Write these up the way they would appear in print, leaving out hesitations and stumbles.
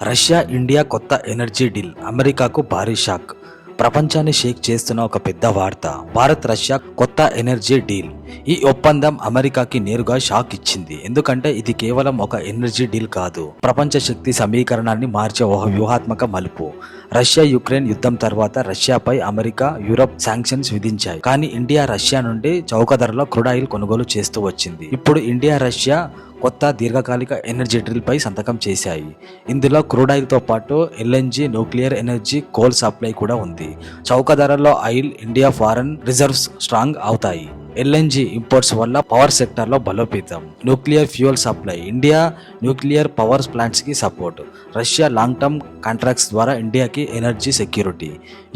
Russia India కొత్త energy deal అమెరికాకు భారీ షాక్. ప్రపంచాన్ని షేక్ చేస్తున్న ఒక పెద్ద వార్త. భారత్ రష్యా కొత్త ఎనర్జీ డీల్. ఈ ఒప్పందం అమెరికాకి నేరుగా షాక్ ఇచ్చింది. ఎందుకంటే ఇది కేవలం ఒక ఎనర్జీ డీల్ కాదు, ప్రపంచ శక్తి సమీకరణాన్ని మార్చే ఒక వ్యూహాత్మక మలుపు. రష్యా యుక్రెయిన్ యుద్ధం తర్వాత రష్యాపై అమెరికా, యూరప్ శాంక్షన్స్ విధించాయి. కానీ ఇండియా రష్యా నుండి చౌక ధరలో క్రూడ్ ఆయిల్ కొనుగోలు చేస్తూ వచ్చింది. ఇప్పుడు ఇండియా రష్యా కొత్త దీర్ఘకాలిక ఎనర్జీ డీల్ పై సంతకం చేశాయి. ఇందులో క్రూడ్ ఆయిల్ తో పాటు LNG, nuclear energy, coal supply కూడా ఉంది. చౌక ధరల్లో oil, India foreign reserves strong అవుతాయి. ఎల్ఎన్జీ ఇంపోర్ట్స్ వల్ల పవర్ సెక్టార్లో బలోపేతం. Nuclear fuel supply, India nuclear power plants కి support. Russia long term contracts ద్వారా ఇండియాకి ఎనర్జీ సెక్యూరిటీ.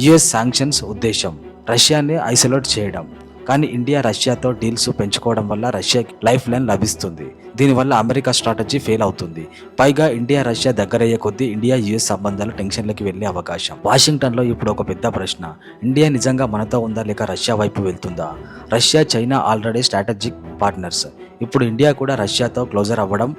యుఎస్ శాంక్షన్స్ ఉద్దేశం రష్యాని ఐసోలేట్ చేయడం. కానీ ఇండియా రష్యాతో డీల్స్ పెంచుకోవడం వల్ల రష్యాకి లైఫ్ లైన్ లభిస్తుంది. దీనివల్ల అమెరికా స్ట్రాటజీ ఫెయిల్ అవుతుంది. పైగా ఇండియా రష్యా దగ్గరయ్యే కొద్దీ ఇండియా యుఎస్ సంబంధాలు టెన్షన్లకి వెళ్లే అవకాశం. వాషింగ్టన్లో ఇప్పుడు ఒక పెద్ద ప్రశ్న. ఇండియా నిజంగా మనతో ఉందా లేక రష్యా వైపు వెళ్తుందా? Russia, China already strategic partners. ఇప్పుడు ఇండియా కూడా రష్యాతో క్లోజర్ అవ్వడం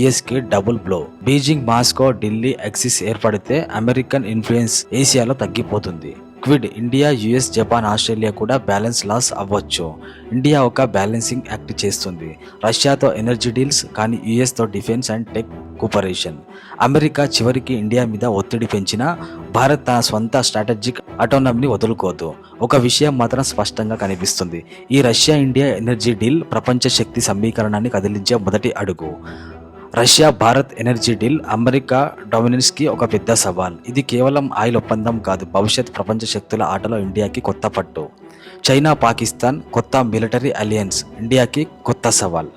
యుఎస్కి double blow. Beijing, Moscow, Delhi axis ఏర్పడితే అమెరికన్ ఇన్ఫ్లుయెన్స్ ఏషియాలో తగ్గిపోతుంది. Quad India, US, Japan, Australia కూడా బ్యాలెన్స్ లాస్ అవ్వచ్చు. ఇండియా ఒక బ్యాలెన్సింగ్ యాక్ట్ చేస్తుంది. రష్యాతో ఎనర్జీ డీల్స్, కానీ యుఎస్తో defence and tech cooperation. America చివరికి ఇండియా మీద ఒత్తిడి పెంచినా భారత్ తన స్వంత స్ట్రాటజిక్ ఆటోనమీని వదులుకోదు. ఒక విషయం మాత్రం స్పష్టంగా కనిపిస్తుంది. ఈ రష్యా ఇండియా ఎనర్జీ డీల్ ప్రపంచ శక్తి సమీకరణాన్ని కదిలించే మొదటి అడుగు. Russia Bharat energy deal America dominance కి ఒక పెద్ద సవాల్. ఇది కేవలం ఆయిల్ ఒప్పందం కాదు, భవిష్యత్ ప్రపంచ శక్తుల ఆటలో ఇండియాకి కొత్త పట్టు. చైనా, పాకిస్తాన్ కొత్త మిలిటరీ అలయన్స్ ఇండియాకి కొత్త సవాల్.